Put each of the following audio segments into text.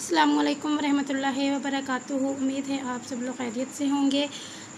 अस्सलाम वालेकुम रहमतुल्लाहि व बरकातुहू। उम्मीद है आप सब लोग खैरियत से होंगे।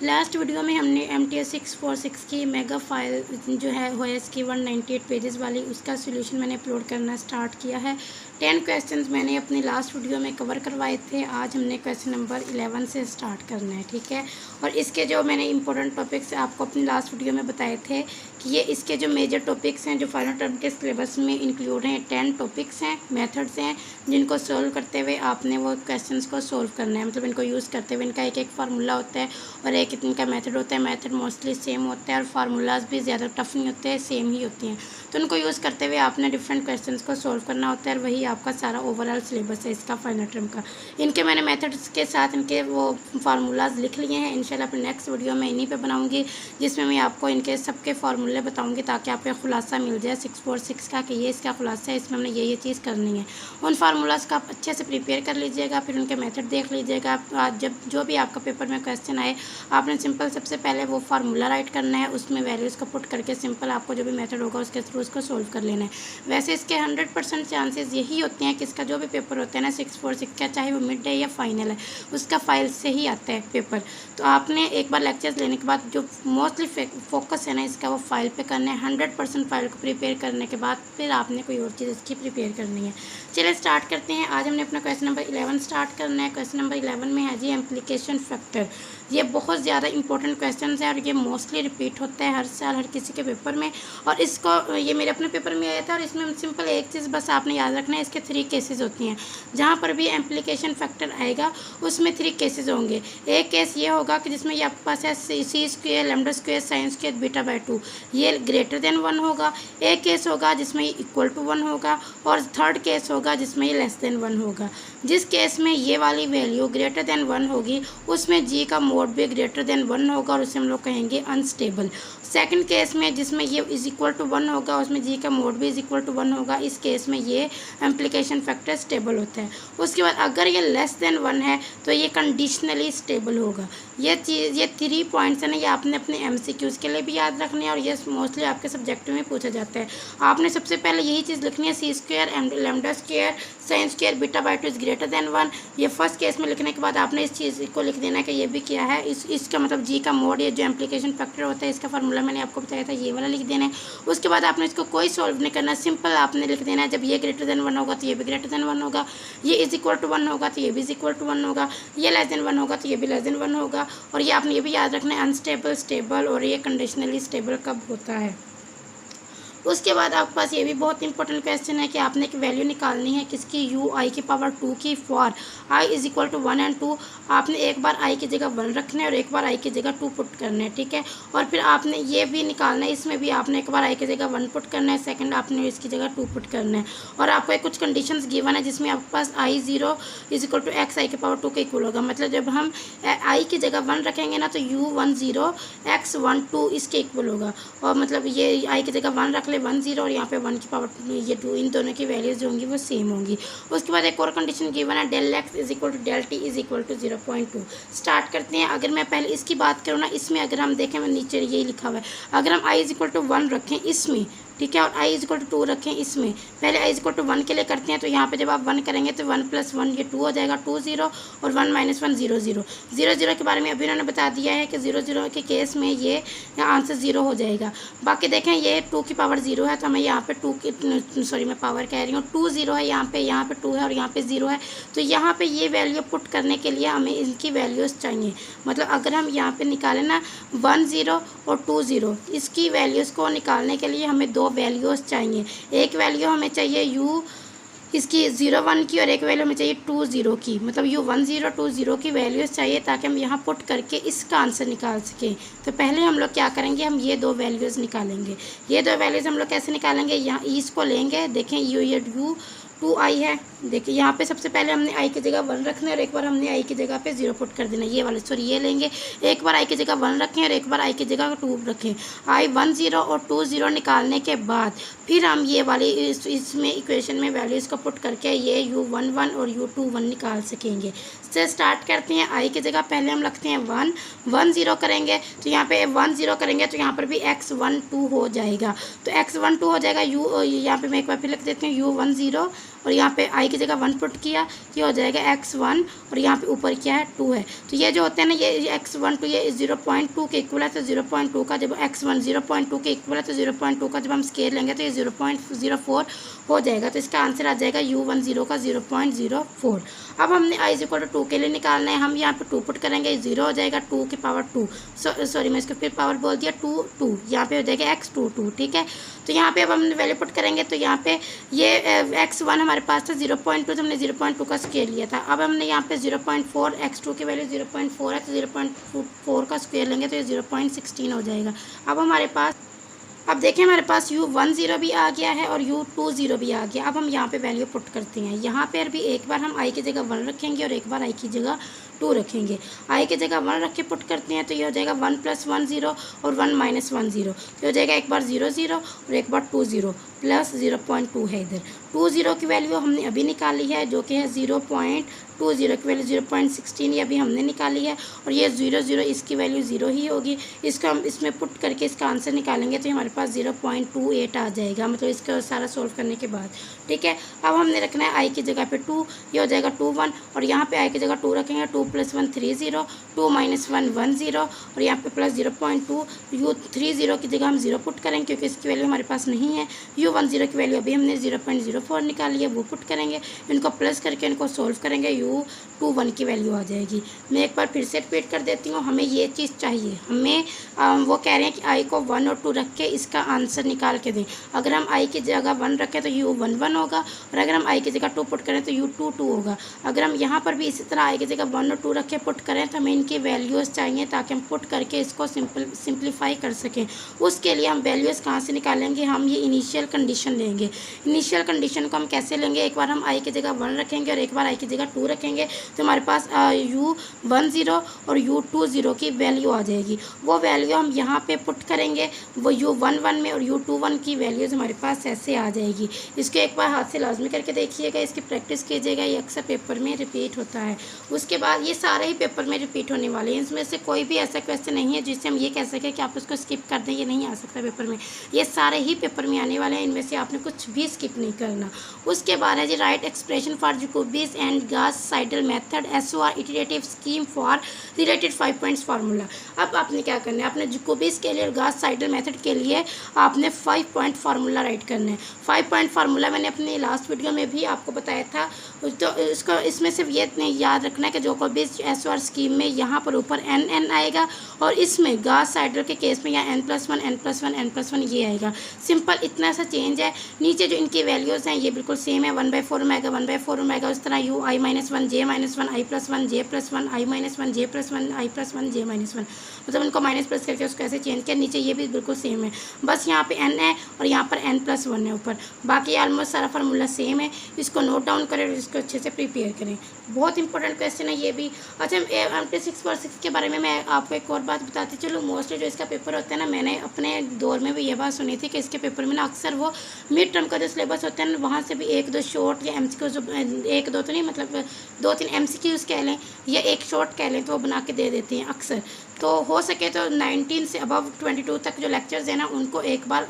लास्ट वीडियो में हमने MTS 646 की मेगा फाइल जो है OS की 198 पेजेस वाली उसका सोल्यूशन मैंने अपलोड करना स्टार्ट किया है। 10 क्वेश्चंस मैंने अपने लास्ट वीडियो में कवर करवाए थे। आज हमने क्वेश्चन नंबर 11 से स्टार्ट करना है, ठीक है। और इसके जो मैंने इंपॉर्टेंट टॉपिक्स आपको अपनी लास्ट वीडियो में बताए थे कि ये इसके जो मेजर टॉपिक्स हैं जो फाइनल टर्म के सिलेबस में इंक्लूड हैं, 10 टॉपिक्स हैं, मेथड्स हैं जिनको सोल्व करते हुए आपने वो क्वेश्चंस को सोल्व करना है। मतलब इनको यूज़ करते हुए इनका एक एक फार्मूला होता है और एक इनका मेथड होता है। मेथड मोस्टली सेम होता है और फार्मूलाज भी ज़्यादा टफ नहीं होते हैं, सेम ही होती हैं। तो उनको यूज़ करते हुए आपने डिफरेंट क्वेश्चंस को सोल्व करना होता है और वही आपका सारा ओवरऑल सिलेबस है इसका फाइनल टर्म का। इनके मैंने मेथड्स के साथ इनके वो फार्मूलाज लिख लिए हैं। इंशाल्लाह अपने नेक्स्ट वीडियो में इन्हीं पे बनाऊंगी जिसमें मैं आपको इनके सबके फार्मूले बताऊंगी ताकि आपको खुलासा मिल जाए 646 का कि ये इसका खुलासा है, इसमें हमने ये चीज़ करनी है। उन फार्मूलाज का आप अच्छे से प्रिपेयर कर लीजिएगा, फिर उनके मेथड देख लीजिएगा। आप जब जो भी आपका पेपर में क्वेश्चन आए आपने सिंपल सबसे पहले वो फार्मूला राइट करना है, उसमें वैल्यूज़ को पुट करके सिंपल आपको जो भी मेथड होगा उसके थ्रू उसको सोल्व कर लेना है। वैसे इसके 100% चांसेस यही होते हैं कि इसका जो भी पेपर होता है ना 646 का, चाहे वो मिड है या फाइनल है, उसका फाइल से ही आता है पेपर। तो आपने एक बार लेक्चर्स लेने के बाद जो मोस्टली फोकस है ना इसका वो फाइल पे करना है। 100% फाइल को प्रिपेयर करने के बाद फिर आपने कोई और चीज़ इसकी प्रिपेयर करनी है। चलिए स्टार्ट करते हैं। आज हमने अपना क्वेश्चन नंबर 11 स्टार्ट करना है। क्वेश्चन नंबर 11 में है जी एम्प्लीकेशन फैक्टर। ये बहुत ज़्यादा इंपॉर्टेंट क्वेश्चन है और ये मोस्टली रिपीट होता है हर साल हर किसी के पेपर में। और इसको ये मेरे अपने पेपर में आया था और इसमें सिंपल एक चीज़ बस आपने याद रखना है, इसके 3 केसेस होती हैं। जहाँ पर भी एम्प्लीकेशन फैक्टर आएगा उसमें 3 केसेस होंगे। एक केस ये होगा कि जिसमें ये आपके पास है c square lambda square sine square beta by 2, ये ग्रेटर देन 1 होगा। एक केस होगा जिसमें ये इक्वल टू 1 होगा और थर्ड केस होगा जिसमें ये लेस देन 1 होगा। जिस केस में ये वाली वैल्यू ग्रेटर देन 1 होगी उसमें जी का मोड भी ग्रेटर देन 1 होगा और उसे हम लोग कहेंगे अनस्टेबल। सेकंड केस में जिसमें ये इज इक्वल टू 1 होगा उसमें जी का मोड भी इज इक्वल टू 1 होगा, इस केस में ये एम्प्लीकेशन फैक्टर स्टेबल होता है। उसके बाद अगर ये लेस देन 1 है तो ये कंडीशनली स्टेबल होगा। ये चीज़ ये 3 पॉइंट्स है ना, ये आपने अपने MCQs के लिए भी याद रखने हैं और ये मोस्टली आपके सब्जेक्ट में पूछा जाता है। आपने सबसे पहले यही चीज़ लिखनी है, c square lambda square sine square beta by 2 is greater than 1। ये फर्स्ट केस में लिखने के बाद आपने इस चीज़ को लिख देना है कि ये भी क्या है, इसका मतलब जी का मोड, ये जो एम्प्लीकेशन फैक्टर होता है इसका फार्मूला मैंने आपको बताया था, ये वाला लिख देना है। उसके बाद आपने इसको कोई सॉल्व नहीं करना, सिंपल आपने लिख देना है जब ये ग्रेटर देन 1 होगा तो ये भी ग्रेटर देन 1 होगा, ये इज इक्वल टू 1 होगा तो ये भी इज इक्वल टू 1 होगा, ये लेस देन 1 होगा तो ये भी लेस देन 1 होगा। और ये आपने ये भी याद रखना है अनस्टेबल, स्टेबल और ये कंडीशनली स्टेबल कब होता है। उसके बाद आपके पास ये भी बहुत इंपॉर्टेंट क्वेश्चन है कि आपने एक वैल्यू निकालनी है किसकी, u i की पावर 2 की for i is equal to 1 and 2। आपने एक बार i की जगह 1 रखना है और एक बार i की जगह 2 पुट करना है, ठीक है। और फिर आपने ये भी निकालना है, इसमें भी आपने एक बार i की जगह 1 पुट करना है, सेकंड आपने इसकी जगह 2 पुट करना है। और आपको कुछ कंडीशंस गिवन है जिसमें आपके पास i 0 is equal to x i की पावर 2 के इक्वल होगा। मतलब जब हम i की जगह 1 रखेंगे ना तो u 1 0 x 1 2 इसके इक्वल होगा। और मतलब ये i की जगह 1 रख ले 1 0 और यहाँ पे 1 की पावर ये 2, इन दोनों की वैल्यूज जो होंगी वो सेम होंगी। उसके बाद एक और कंडीशन गिवन है, del x is equal to del t is equal to 0.2। Start करते हैं। अगर मैं पहले इसकी बात करूँ ना, इसमें अगर हम देखें, मैं नीचे यही लिखा हुआ है, अगर हम i इज इक्वल टू 1 रखें इसमें, ठीक है, और i इज इक्वल टू 2 रखें इसमें, पहले i इज इक्वल टू 1 के लिए करते हैं। तो यहाँ पे जब आप 1 करेंगे तो 1 + 1 ये 2 हो जाएगा, 2 0 और 1 - 1 0 0 0 0 के बारे में अभी उन्होंने बता दिया है कि 0 0 के केस में ये आंसर 0 हो जाएगा। बाकी देखें ये 2 की पावर 0 है तो हमें यहाँ पे 2 की सॉरी मैं पावर कह रही हूँ 2 0 है, यहाँ पे 2 है और यहाँ पे 0 है। तो यहाँ पे ये वैल्यू पुट करने के लिए हमें इनकी वैल्यूज़ चाहिए। मतलब अगर हम यहाँ पे निकालें ना 1 0 और 2 0, इसकी वैल्यूज़ को निकालने के लिए हमें 2 वैल्यूज़ चाहिए। एक वैल्यू हमें चाहिए u इसकी 0 1 की और एक वैल्यू हमें चाहिए 2 0 की। मतलब u 1 0 2 0 की वैल्यूज़ चाहिए ताकि हम यहाँ पुट करके इसका आंसर निकाल सकें। तो पहले हम लोग क्या करेंगे, हम ये 2 वैल्यूज़ निकालेंगे। ये 2 वैल्यूज़ हम लोग कैसे निकालेंगे, यहाँ इसको लेंगे, देखें ये 2i है। देखिए यहाँ पे सबसे पहले हमने i की जगह 1 रखना है और एक बार हमने i की जगह पे 0 पुट कर देना, ये वाले सॉरी ये लेंगे। एक बार i की जगह 1 रखें और एक बार i की जगह 2 रखें। i 1 0 और 2 0 निकालने के बाद फिर हम ये वाली इसमें इक्वेशन में वैल्यूज़ को पुट करके ये u 1 1 और u 2 1 निकाल सकेंगे। से स्टार्ट करते हैं। i की जगह पहले हम रखते हैं 1 1 0 करेंगे तो यहाँ पे 1 0 करेंगे तो यहाँ पर भी x 1 2 हो जाएगा। तो x 1 2 हो जाएगा। u यहाँ पे मैं एक बार फिर लिख देती हूँ u 1 0 और यहाँ पे आई की जगह 1 पुट किया, ये हो जाएगा x1 और यहाँ पे ऊपर क्या है 2 है। तो ये जो होते हैं ना ये x1 टू ये 0.2 के इक्वल है, तो 0.2 का जब x1 0.2 के इक्वल है तो 0.2 का जब हम स्केयर लेंगे तो ये 0.04 हो जाएगा। तो इसका आंसर आ जाएगा u10 का 0.04। अब हमने i = 2 के लिए निकालना है, हम यहाँ पे 2 पुट करेंगे, 0 हो जाएगा 2 की पावर 2, सॉरी मैं इसको फिर पावर बोल दिया 2 यहाँ पे हो जाएगा x2 ठीक है। तो यहाँ पे अब हम वैल्यू पुट करेंगे तो यहाँ पे ये x1 हमारे पास था 0.2, तो हमने 0.2 का स्क्वायर लिया था। अब हमने यहाँ पे 0.4 x2 की वैल्यू 0.4 है तो 0.4 का स्क्वायर लेंगे तो ये 0.16 हो जाएगा। अब हमारे पास अब देखें हमारे पास u10 भी आ गया है और u20 भी आ गया। अब हम यहाँ पे वैल्यू पुट करते हैं। यहाँ पर भी एक बार हम i की जगह 1 रखेंगे और एक बार i की जगह 2 रखेंगे। i की जगह 1 रख के पुट करते हैं तो ये हो जाएगा 1 + 1 0 और 1 - 1 0, तो हो जाएगा एक बार 0 0 और एक बार 2 0 प्लस 0.2 है इधर। 2 0 की वैल्यू हमने अभी निकाली है जो कि है 0.20 की वैल्यू 0.16 ये अभी हमने निकाली है, और ये 0 0 इसकी वैल्यू 0 ही होगी। इसका हम इसमें पुट करके इसका आंसर निकालेंगे तो हमारे पास 0.28 आ जाएगा, मतलब इसका सारा सोल्व करने के बाद ठीक है। अब हमने रखना है i की जगह पे 2, ये हो जाएगा 2 1 और यहाँ पे i की जगह 2 रखेंगे, 2 + 1 3 0, 2 - 1 1 0 और यहाँ पे प्लस 0.2 u30 की जगह हम 0 पुट करेंगे क्योंकि इसकी वैल्यू हमारे पास नहीं है। u10 की वैल्यू अभी हमने 0.04 निकाली है, वो पुट करेंगे, इनको प्लस करके इनको सोल्व करेंगे, u21 की वैल्यू आ जाएगी। मैं एक बार फिर से रिपीट कर देती हूँ, हमें ये चीज़ चाहिए, हमें वो कह रहे हैं कि i को 1 और 2 रख के इसका आंसर निकाल के दें। अगर हम i की जगह 1 रखें तो u11 होगा और अगर हम i की जगह 2 पुट करें तो u22 होगा। अगर हम यहाँ पर भी इसी तरह i की जगह 1 और 2 रख के पुट करें तो हमें इनकी वैल्यूज़ चाहिए ताकि हम पुट करके इसको सिंप्लीफाई कर सकें। उसके लिए हम वैल्यूज़ कहाँ से निकालेंगे, हम ये इनिशियल कंडीशन लेंगे। इनिशियल कंडीशन को हम कैसे लेंगे, एक बार हम i की जगह 1 रखेंगे और एक बार i की जगह 2 रखेंगे तो हमारे पास u10 और u20 की वैल्यू आ जाएगी। वो वैल्यू हम यहाँ पे पुट करेंगे, वो u11 में, और u21 की वैल्यूज़ हमारे पास ऐसे आ जाएगी। इसको एक बार हाथ से लाजमी करके देखिएगा, इसकी प्रैक्टिस कीजिएगा, ये अक्सर पेपर में रिपीट होता है। उसके बाद ये सारे ही पेपर में रिपीट होने वाले हैं, इसमें से कोई भी ऐसा क्वेश्चन नहीं है जिससे हम ये कह सकें कि आप उसको स्किप कर दें, ये नहीं आ सकता पेपर में। ये सारे ही पेपर में आने वाले हैं, इनमें से आपने कुछ भी स्किप नहीं करना। उसके बाद है जी write expression for Jacobi's and Gauss Seidel method SOR iterative scheme for related 5 points formula. अब आपने क्या करना है, आपने जैकोबीज के लिए और गॉस साइडल मेथड के लिए आपने 5 पॉइंट फार्मूला राइट करना है। 5 पॉइंट फार्मूला मैंने अपने लास्ट वीडियो में भी आपको बताया था, तो इसको इसमें सिर्फ ये याद रखना है कि जैकोबीज SOR स्कीम में यहाँ पर ऊपर n आएगा और इसमें गॉस साइडल के केस में यहाँ n+1 n+1 n+1 ये आएगा। सिंपल इतना सा चेंज है। नीचे जो इनकी वैल्यूज़ हैं ये बिल्कुल सेम है, 1/4 ओमेगा 1/4 ओमेगा, उस तरह u i - 1 j - 1 i + 1 j + 1 i - 1 j + 1 i + 1 j - 1, मतलब इनको माइनस प्लस करके उसको ऐसे चेंज किया। नीचे ये भी बिल्कुल सेम है, बस यहाँ पे n है और यहाँ पर n+1 है ऊपर, बाकी ऑलमोस्ट सारा फार्मूला सेम है। इसको नोट डाउन करें और इसको अच्छे से प्रिपेयर करें। बहुत इंपॉर्टेंट क्वेश्चन है ये भी। अच्छा MT646 के बारे में मैं आपको एक और बात बताती चलूँ। मोस्टली जो इसका पेपर होता है ना, मैंने अपने दौर में भी ये बात सुनी थी कि इसके पेपर में ना अक्सर वो मिड टर्म का जो सिलेबस होता है ना, वहाँ से भी 1-2 शॉर्ट या MCQ, 1-2 तो नहीं मतलब 2-3 MCQs कह लें या एक शॉर्ट कह लें, तो वो बना के दे देते हैं अक्सर। तो हो सके तो 19 से अबव 22 तक जो लेक्चर्स हैं ना, उनको एक बार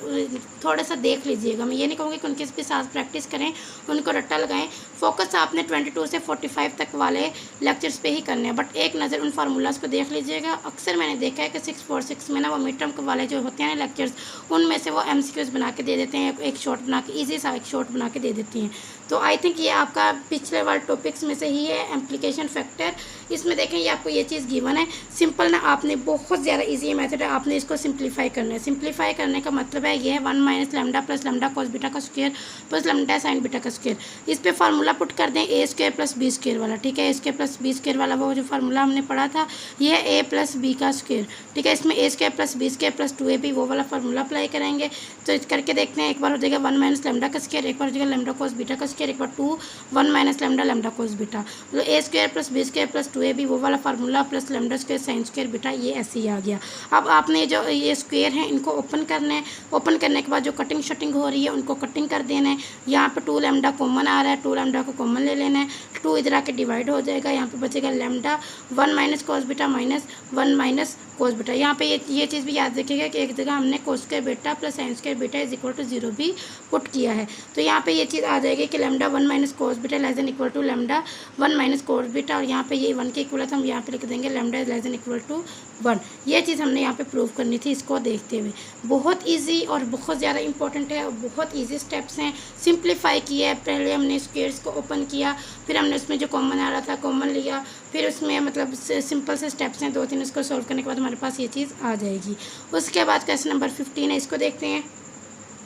थोड़ा सा देख लीजिएगा। मैं ये नहीं कहूँगी कि उनके भी साथ प्रैक्टिस करें, उनको रट्टा लगाएं। फोकस आपने 22 से 45 तक वाले लेक्चर्स पे ही करने हैं, बट एक नज़र उन फार्मूलाज को देख लीजिएगा। अक्सर मैंने देखा है कि 646 में ना वो मिड टर्म वाले जो होते हैं ना लेक्चर्स, उनमें से वो MCQs बना के दे देते हैं, एक शॉर्ट बना के, ईजी सा एक शॉर्ट बना के दे देती हैं। तो आई थिंक ये आपका पिछले वाले टॉपिक्स में से ही है, एम्प्लीकेशन फैक्टर। इसमें देखें ये आपको ये चीज़ गिवन है। सिंपल ना, आपने बहुत ज़्यादा इजी मेथड है, आपने इसको सिंप्लीफाई करना है। सिंप्लीफाई करने का मतलब है ये है 1 - lambda plus lambda cos beta का square plus lambda sine beta का स्क्वायर। इस पर फार्मूला पुट कर दें a² + b² वाला, ठीक है। a² + b² वाला वो जो फार्मूला हमने पढ़ा था, ये है a + b का स्क्वायर, ठीक है। इसमें a² + b² + 2ab वो वाला फार्मूला अप्लाई करेंगे। तो करके देखते हैं, एक बार हो जाएगा 1 - लैम्डा का स्क्वायर, एक बार हो जाएगा लैम्डा कॉस बीटा का स्क्वायर, एक बार 2 1 - लैम्डा लैम्डा कॉस बीटा, मतलब a² + b² + 2ab वो वाला formula plus lambda square sine square beta, ये ऐसे ही आ गया। अब आपने जो ये स्क्वायर है इनको ओपन करना है। ओपन करने के बाद जो कटिंग शटिंग हो रही है उनको कटिंग कर देना है। यहाँ पे 2 लैम्डा कॉमन आ रहा है, 2 लैम्डा को कॉमन ले लेना है, 2 इधर आके डिवाइड हो जाएगा। यहाँ पे बचेगा lambda 1 - cos beta minus 1 - cos beta. यहाँ पे ये चीज़ भी याद रखिएगा कि एक जगह हमने cos square beta plus sign square beta = 0 भी पुट किया है। तो यहाँ पे ये चीज़ आ जाएगी कि lambda 1 minus cos beta less than equal to lambda 1 minus cos beta, और यहाँ पे ये 1 के इक्वल है तो हम यहाँ पे लिख देंगे lambda less than equal to 1। ये चीज़ हमने यहाँ पे प्रूव करनी थी इसको देखते हुए। बहुत ईजी और बहुत ज़्यादा इंपॉर्टेंट है और बहुत ईजी स्टेप्स हैं। सिंप्लीफाई किया है, पहले हमने स्क्वेयर्स को ओपन किया, फिर हमने उसमें जो कॉमन आ रहा था कॉमन लिया, फिर उसमें मतलब सिंपल से स्टेप्स हैं 2-3, उसको सॉल्व करने के बाद हमारे पास ये चीज़ आ जाएगी। उसके बाद क्वेश्चन नंबर 15 है, इसको देखते हैं।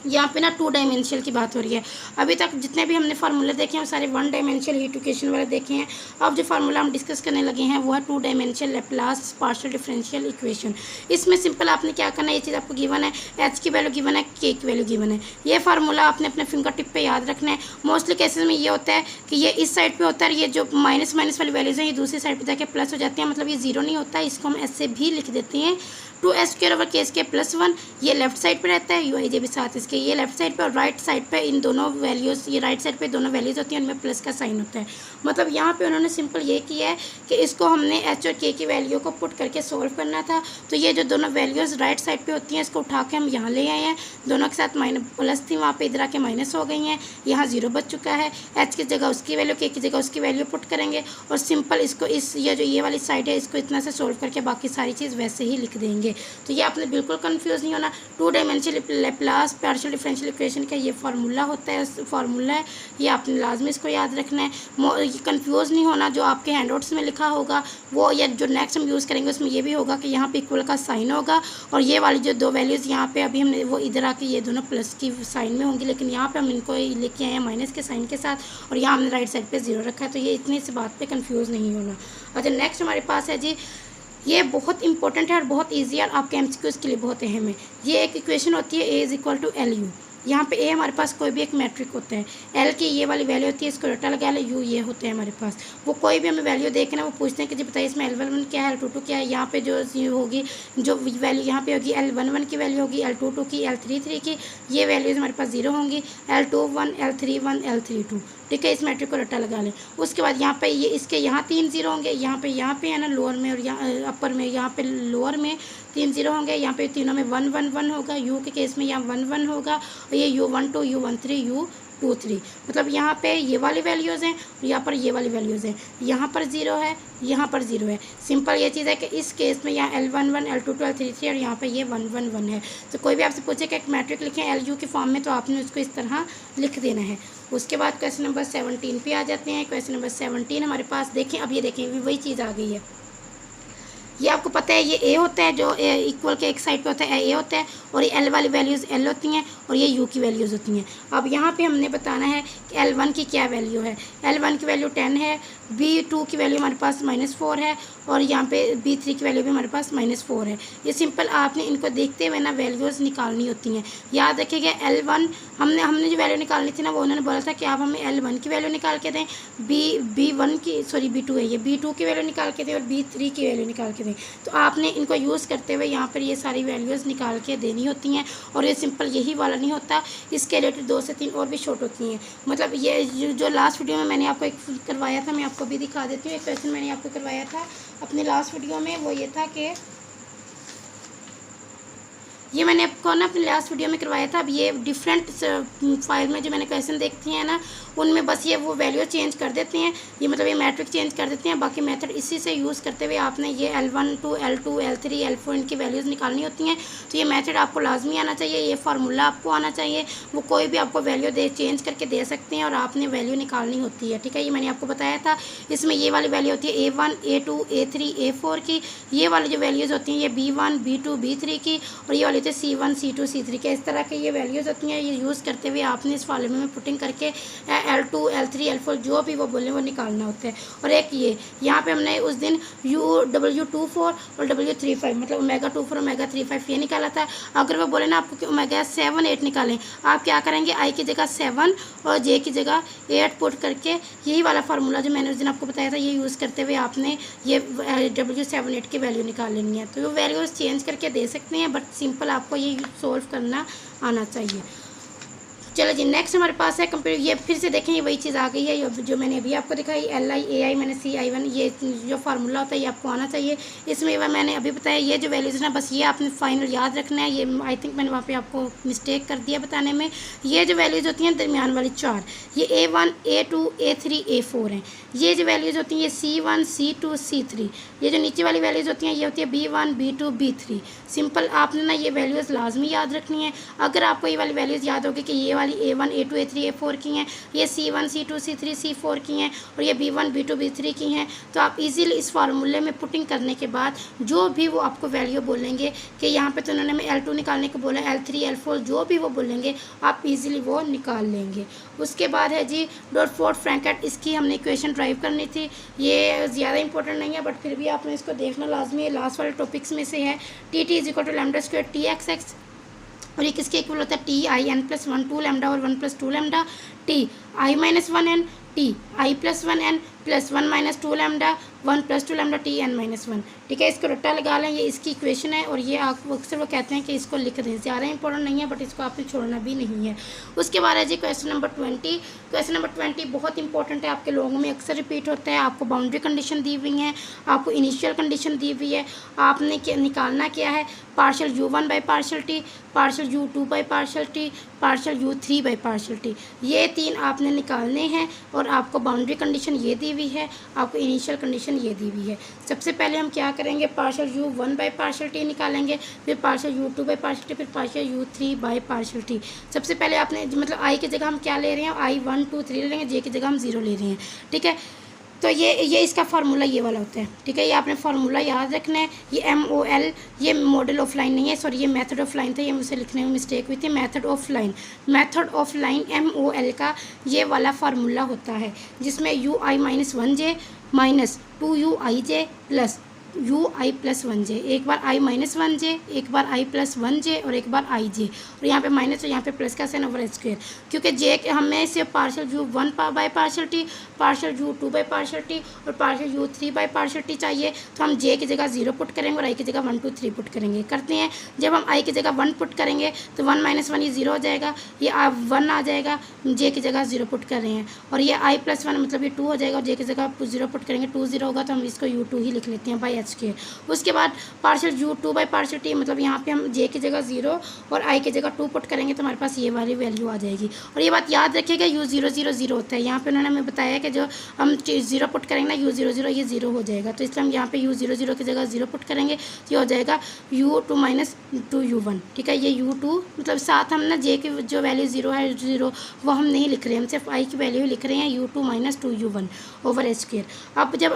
यहाँ पे ना 2 डायमेंशनल की बात हो रही है। अभी तक जितने भी हमने फार्मूले देखे हैं वो सारे 1 डायमेंशनल हीट इक्वेशन वाले देखे हैं। अब जो फार्मूला हम डिस्कस करने लगे हैं वो है 2 dimensional Laplace partial differential equation. इसमें सिंपल आपने क्या करना है, ये चीज़ आपको गिवन है, एच की वैल्यू गिवन है, के की वैल्यू गिवन है। ये फार्मूला आपने अपने फिंगर टिप पे याद रखना है। मोस्टली केसेस में ये होता है कि ये इस साइड पे होता है, ये जो माइनस माइनस वाली वैल्यूज़ हैं ये दूसरी साइड पे जाके प्लस हो जाती हैं, मतलब ये जीरो नहीं होता है। इसको हम ऐसे भी लिख देते हैं 2s² ओवर k² +1। ये लेफ्ट साइड पे रहता है, यू आई जे भी साथ इसके, ये लेफ्ट साइड पे और राइट साइड पे इन दोनों वैल्यूज़, ये राइट साइड पे दोनों वैल्यूज़ होती हैं, उनमें प्लस का साइन होता है। मतलब यहाँ पे उन्होंने सिंपल ये किया है कि इसको हमने h और k की वैल्यू को पुट करके सोल्व करना था। तो ये जो दोनों वैल्यूज़ राइट साइड पे होती हैं इसको उठा के हम यहाँ ले आए हैं, दोनों के साथ माइनस प्लस थी, वहाँ पे इधर आके माइनस हो गई हैं, यहाँ 0 बच चुका है। h की जगह उसकी वैल्यू, k की जगह उसकी वैल्यू पुट करेंगे और सिंपल इसको इस ये वाली साइड है इसको इतना से सोल्व करके बाकी सारी चीज़ वैसे ही लिख देंगे। तो ये आपने बिल्कुल कंफ्यूज नहीं होना। 2 dimensional Laplace partial differential equation का ये फार्मूला होता है, फार्मूला है, ये आपने लाजमी इसको याद रखना है। ये कंफ्यूज नहीं होना, जो आपके हैंडआउट्स में लिखा होगा वो या जो नेक्स्ट हम यूज़ करेंगे उसमें ये भी होगा कि यहाँ पे इक्वल का साइन होगा और ये वाली जो 2 वैल्यूज़ यहाँ पे अभी हमने वो इधर आके ये दोनों प्लस की साइन में होंगी, लेकिन यहाँ पे हम इनको लेके आए हैं माइनस के साइन के साथ और यहाँ हमने राइट साइड पे 0 रखा है। तो ये इतनी सी बात पे कंफ्यूज नहीं होना। अच्छा, नेक्स्ट हमारे पास है जी, ये बहुत इंपॉर्टेंट है और बहुत ईजी और आपके एमसीक्यूज़ के लिए बहुत अहम है। ये एक इक्वेशन होती है A is equal to L U. यहाँ पे ए हमारे पास कोई भी एक मैट्रिक होता है, एल की ये वाली वैल्यू होती है, इसको रटा लगा ले, यू ये होते हैं हमारे पास। वो कोई भी हमें वैल्यू देखना वो पूछते हैं कि जी बताइए इसमें L11 क्या है, L22 क्या है। यहाँ पे जो होगी जो वैल्यू यहाँ पे होगी L11 की वैल्यू होगी, L22 की, L33 की, ये वैल्यूज़ हमारे पास 0 होंगी, L21, L31, L32। ठीक है, इस मैट्रिक को रट्टा लगा लें। उसके बाद यहाँ पे ये इसके यहाँ 3 0 होंगे, यहाँ पे है ना लोअर में और यहाँ अपर में, यहाँ पे लोअर में 3 0 होंगे, यहाँ पे तीनों में 1 1 1 होगा, यू के केस में यहाँ 1 1 होगा और ये U12, U13, U23। मतलब यहाँ पे ये वाली वैल्यूज़ हैं और यहाँ पर ये वाली वैल्यूज़ हैं, यहाँ पर 0 है, यहाँ पर 0 है। सिंपल ये चीज़ है कि इस केस में यहाँ L11, L22, L33 और यहाँ पे ये 1 1 1 है। तो कोई भी आपसे पूछे कि एक मैट्रिक लिखें LU की फॉर्म में तो आपने उसको इस तरह लिख देना है। उसके बाद क्वेश्चन नंबर 17 पे आ जाते हैं। क्वेश्चन नंबर 17 हमारे पास देखें, अब ये देखें वही चीज़ आ गई है। ये आपको पता है ये ए होता है, जो इक्वल के एक साइड पे होता है ए होता है और ये एल वाली वैल्यूज़ एल होती हैं और ये यू की वैल्यूज़ होती हैं। अब यहाँ पे हमने बताना है कि L1 की क्या वैल्यू है। L1 की वैल्यू 10 है, B2 की वैल्यू हमारे पास -4 है और यहाँ पे B3 की वैल्यू भी हमारे पास -4 है। ये सिंपल आपने इनको देखते हुए ना वैल्यूज़ निकालनी होती हैं। याद रखिएगा L1 हमने जो वैल्यू निकालनी थी ना वो उन्होंने बोला था कि आप हमें L1 की वैल्यू निकाल के दें, B2 है ये, B2 की वैल्यू निकाल के दें और B3 की वैल्यू निकाल के दें। तो आपने इनको यूज़ करते हुए यहाँ पर ये सारी वैल्यूज़ निकाल के देनी होती हैं और ये सिंपल यही वाला नहीं होता, इसके रिलेटेड 2 से 3 और भी शॉर्ट होती हैं। मतलब ये जो लास्ट वीडियो में मैंने आपको एक करवाया था, मैं आपको भी दिखा देती हूँ। एक क्वेश्चन मैंने आपको करवाया था अपने लास्ट वीडियो में, वो ये था कि ये मैंने आपको ना अपने लास्ट वीडियो में करवाया था। अब ये डिफरेंट फाइल में जो मैंने क्वेश्चन देखती हैं ना उनमें बस ये वो वैल्यू चेंज कर देते हैं, ये मतलब ये मैट्रिक चेंज कर देते हैं। बाकी मेथड इसी से यूज़ करते हुए आपने ये L1 to L2 L3 L4 इनकी वैल्यूज़ निकालनी होती हैं। तो ये मेथड आपको लाजमी आना चाहिए, ये फार्मूला आपको आना चाहिए। वो कोई भी आपको वैल्यू चेंज करके दे सकते हैं और आपने वैल्यू निकालनी होती है। ठीक है, ये मैंने आपको बताया था। इसमें ये वाली वैल्यू होती है A1 A2 A3 A4 की, ये वाली जो वैल्यूज़ होती हैं ये B1 B2 B3 की और ये वाली होती है C1 C2 C3 के। इस तरह के ये वैल्यूज़ होती हैं। ये यूज़ करते हुए आपने इस फॉर्मूले में पुटिंग करके L2 L3 L4 जो भी वो बोलें वो निकालना होता है। और एक ये यहाँ पे हमने उस दिन W24 और W35 मतलब ओमेगा 24 ओमेगा 35 ये निकाला था। अगर वो बोले ना आपको कि ओमेगा 7 8 निकालें, आप क्या करेंगे I की जगह 7 और J की जगह 8 पुट करके यही वाला फार्मूला जो मैंने उस दिन आपको बताया था ये यूज़ करते हुए आपने ये W7 8 की वैल्यू निकाल लेनी है। तो वो वैल्यूज़ चेंज करके दे सकते हैं बट सिंपल आपको ये सोल्व करना आना चाहिए। चलो जी, नेक्स्ट हमारे पास है कंप्यूटर। ये फिर से देखें, ये वही चीज़ आ गई है जो मैंने अभी आपको दिखाई, LI AI -CI1, ये जो फार्मूला होता है ये आपको आना चाहिए। इसमें मैंने अभी बताया, ये जो वैल्यूज़ ना बस ये आपने फाइनल याद रखना है। ये आई थिंक मैंने वहाँ पे आपको मिस्टेक कर दिया बताने में। ये जो वैल्यूज़ होती हैं दरमियान वाली 4, ये A1 A2 A3 A4 हैं। ये जो वैल्यूज़ होती हैं ये C1 C2 C3। ये जो नीचे वाली वैल्यूज़ होती हैं ये होती है B1 B2 B3। सिंपल आपने ना ये वैल्यूज़ लाजमी याद रखनी है। अगर आपको ये वाली वैल्यूज़ याद होगी कि ये वाली A1 A2 A3 A4 की हैं, ये C1 C2 C3 C4 की हैं और ये B1 B2 B3 की हैं, तो आप इजीली इस फार्मूले में पुटिंग करने के बाद जो भी वो आपको वैल्यू बोलेंगे कि यहाँ पे तो उन्होंने हमें L2 निकालने को बोला, L3 L4 जो भी वो बोलेंगे आप इजीली वो निकाल लेंगे। उसके बाद है जी डॉट फोर्थ ब्रैकेट, इसकी हमने इक्वेशन ड्राइव करनी थी। ये ज़्यादा इंपॉर्टेंट नहीं है बट फिर भी आपने इसको देखना लाजमी है, लास्ट वाले टॉपिक्स में से है। TT = λ² TXX, और ये किसके इक्वल होता है TIN+1 2 लैम्डा और 1 + 2 lambda, TI-1n TI+1n +1 - 2 lambda 1 + 2 lambda TN-1। ठीक है, इसको रट्टा लगा लें, ये इसकी इक्वेशन है और ये आप अक्सर वो कहते हैं कि इसको लिख दें। ज़्यादा इंपॉर्टेंट नहीं है बट इसको आपने छोड़ना भी नहीं है। उसके बाद है जी क्वेश्चन नंबर 20। क्वेश्चन नंबर 20 बहुत इंपॉर्टेंट है, आपके लोगों में अक्सर रिपीट होता है। आपको बाउंड्री कंडीशन दी हुई है, आपको इनिशियल कंडीशन दी हुई है, आपने निकालना क्या है, partial U1 by partial T, partial U2 by partial T, partial U3 by partial T। ये 3 आपने निकालने हैं और आपको बाउंड्री कंडीशन ये दी हुई है, आपको इनिशियल कंडीशन ये दी हुई है। सबसे पहले हम क्या करेंगे, partial U1 by partial T निकालेंगे, फिर partial U2 by partial T, फिर partial U3 by partial T। सबसे पहले आपने मतलब I की जगह हम क्या ले रहे हैं, I 1 2 3 ले लेंगे, J की जगह हम 0 ले रहे हैं। ठीक है, तो ये इसका फार्मूला ये वाला होता है। ठीक है, ये आपने फार्मूला याद रखना है। ये MOL, ये मॉडल ऑफ लाइन नहीं है, सॉरी ये मेथड ऑफ लाइन था, ये मुझसे लिखने में मिस्टेक हुई थी। मेथड ऑफ लाइन MOL का ये वाला फार्मूला होता है जिसमें UI - 1j - 2UIJ plus UI+1j, एक बार I - 1j, एक बार I+1j और एक बार IJ, और यहाँ पे माइनस और यहाँ पे प्लस का साइन ओवर स्क्वायर, क्योंकि J हमें सिर्फ partial U1 by partial T, partial U2 by partial T और partial U3 by partial T चाहिए, तो हम J की जगह 0 पुट करेंगे और I की जगह 1 2 3 पुट करेंगे। करते हैं, जब हम I की जगह 1 पुट करेंगे तो 1 - 1 ये 0 हो जाएगा, ये 1 आ जाएगा, J की जगह 0 पुट कर रहे हैं, और ये I+1 मतलब ये 2 हो जाएगा और J की जगह 0 पुट करेंगे, 2 0 होगा तो हम इसको U2 ही लिख लेते हैं बाई H²। उसके बाद partial U2 by partial T, मतलब यहाँ पे हम J की जगह 0 और I की जगह 2 पुट करेंगे तो हमारे पास ये वाली वैल्यू आ जाएगी। और ये बात याद रखिएगा, U0 0 0 होता है। यहाँ पे उन्होंने हमें बताया कि जो हम 0 पुट करेंगे ना, U0 0 ये 0 हो जाएगा, तो इसलिए हम यहाँ पे U0 0 की जगह 0 पुट करेंगे तो ये हो जाएगा U2 - 2U1। ठीक है, ये U2 मतलब साथ हम ना J की जो वैल्यू 0 है 0 वो हम नहीं लिख रहे हैं, हम सिर्फ I की वैल्यू लिख रहे हैं, U2 - 2U1 ओवर H²। अब जब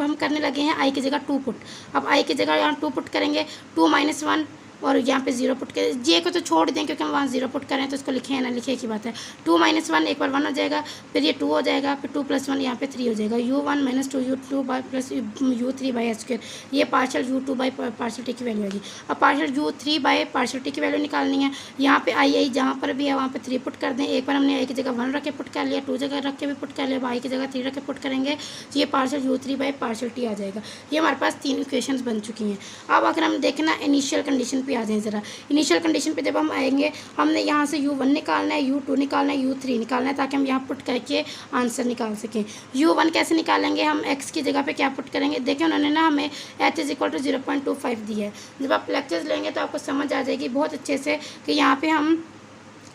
हम करने लगे हैं I की जगह 2 पुट, अब I की जगह यहाँ 2 पुट करेंगे, 2 - 1 और यहाँ पे 0 पुट करें। J को तो छोड़ दें क्योंकि हम वहाँ 0 पुट करें तो इसको लिखे है ना लिखे की बात है। 2 - 1 एक बार 1 हो जाएगा, फिर ये 2 हो जाएगा, फिर 2 + 1 यहाँ पे 3 हो जाएगा, U1 - 2U2 plus U3 by H²। ये partial U2 by partial T की वैल्यू आएगी। अब partial U3 by partial T की वैल्यू निकालनी है। यहाँ पे I जहाँ पर भी है वहाँ पे 3 पुट कर दें। एक बार हमने I की जगह 1 रख के पुट कर लिया, 2 जगह रख के भी पुट कर लिया, I की जगह 3 रख के पुट करेंगे तो ये partial U3 by partial T आ जाएगा। ये हमारे पास 3 इक्वेशंस बन चुकी हैं। अब अगर हम देखना इनिशियल कंडीशन पे आ जाएं ज़रा। इनिशियल कंडीशन पे जब हम आएंगे, हमने यहाँ से U1 निकालना है, U2 निकालना है, U3 निकालना है, ताकि हम यहाँ पुट करके आंसर निकाल सकें। U1 कैसे निकालेंगे, हम x की जगह पे क्या पुट करेंगे। देखिए उन्होंने ना हमें h = 0.25 दिया है। जब आप लेक्चर्स लेंगे तो आपको समझ आ जाएगी बहुत अच्छे से कि यहाँ पे हम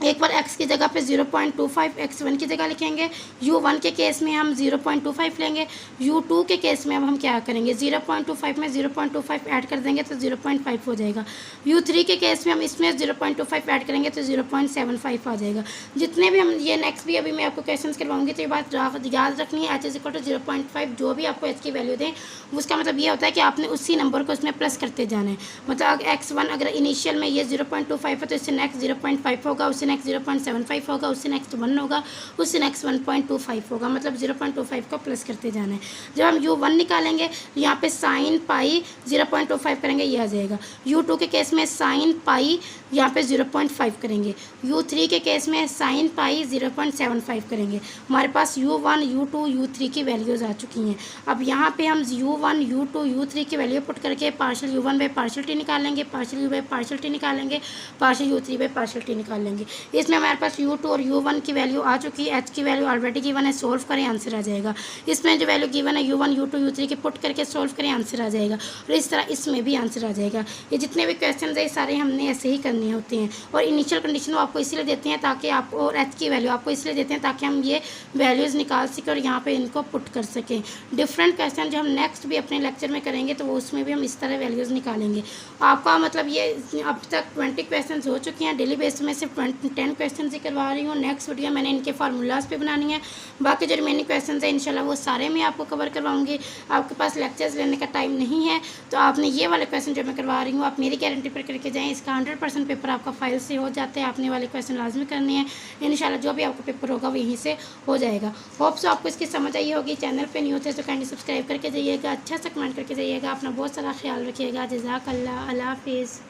एक बार x की जगह पे 0.25 x1 की जगह लिखेंगे। U1 के केस में हम 0.25 लेंगे। U2 के केस में अब हम क्या करेंगे, 0.25 में 0.25 ऐड कर देंगे तो 0.5 हो जाएगा। U3 के केस में हम इसमें 0.25 ऐड करेंगे तो 0.75 आ जाएगा। जितने भी हम ये नेक्स्ट भी अभी मैं आपको क्वेश्चन करवाऊंगी तो ये बात याद रखनी है, h = 0.5 जो भी आपको h की वैल्यू दें उसका मतलब ये होता है कि आपने उसी नंबर को उसमें प्लस करते जाना है। मतलब x1 अगर इनिशियल में ये 0.25 है तो इससे नेक्स्ट 0.5 होगा, उससे नेक्स्ट 0.75 होगा, उससे नेक्स्ट 1 होगा, उससे नेक्स्ट 1.25 होगा, मतलब 0.25 को प्लस करते जाना है। जब हम U1 निकालेंगे तो यहाँ पे साइन पाई 0.25 करेंगे, ये आ जाएगा। U2 के केस में साइन पाई यहाँ पे 0.5 करेंगे। U3 के केस में साइन पाई 0.75 करेंगे। हमारे पास U1 U2 U3 की वैल्यूज़ आ चुकी हैं। अब यहाँ पे हम U1 U2 U3 की वैल्यू पुट करके partial U1 by partial T निकालेंगे, partial U by partial T निकालेंगे, partial U3 by partial T निकालेंगे। इसमें हमारे पास U2 और U1 की वैल्यू आ चुकी है, H की वैल्यू ऑलरेडी गिवन है, सोल्व करें आंसर आ जाएगा। इसमें जो वैल्यू गिवन है U1 U2 U3 की पुट करके सोल्व करें आंसर आ जाएगा, और इस तरह इसमें भी आंसर आ जाएगा। ये जितने भी क्वेश्चन है सारे हमने ऐसे ही करने होते हैं। और इनिशियल कंडीशन वो आपको इसलिए देते हैं ताकि आप, और H की वैल्यू आपको इसलिए देते हैं ताकि हम ये वैल्यूज़ निकाल सकें और यहाँ पे इनको पुट कर सकें। डिफरेंट क्वेश्चन जो हम नेक्स्ट भी अपने लेक्चर में करेंगे तो वो उसमें भी हम इस तरह वैल्यूज़ निकालेंगे। आपका मतलब ये अब तक 20 क्वेश्चन हो चुके हैं, डेली बेस में सिर्फ 10 क्वेश्चन ही करवा रही हूँ। नेक्स्ट वीडियो मैंने इनके फार्मूलाज पे बनानी है, बाकी जो रिमेनिंग क्वेश्चन है इंशाल्लाह वो सारे मैं आपको कवर करवाऊँगी। आपके पास लेक्चर्स लेने का टाइम नहीं है तो आपने ये वाले क्वेश्चन जो मैं करवा रही हूँ आप मेरी गारंटी पर करके जाएँ, इसका 100% पेपर आपका फाइल से हो जाता है। आपने वाले क्वेश्चन लाजमी करने हैं, इंशाल्लाह जो भी आपका पेपर होगा वो यहीं से हो जाएगा। होप सो आपको इसकी समझ आई होगी। चैनल पे नहीं होते तो काइंडली सब्सक्राइब करके जाइएगा, अच्छा सा कमेंट करके जाइएगा। अपना बहुत सारा ख्याल रखिएगा। जज़ाकल्लाह, अल्लाह हाफिज़।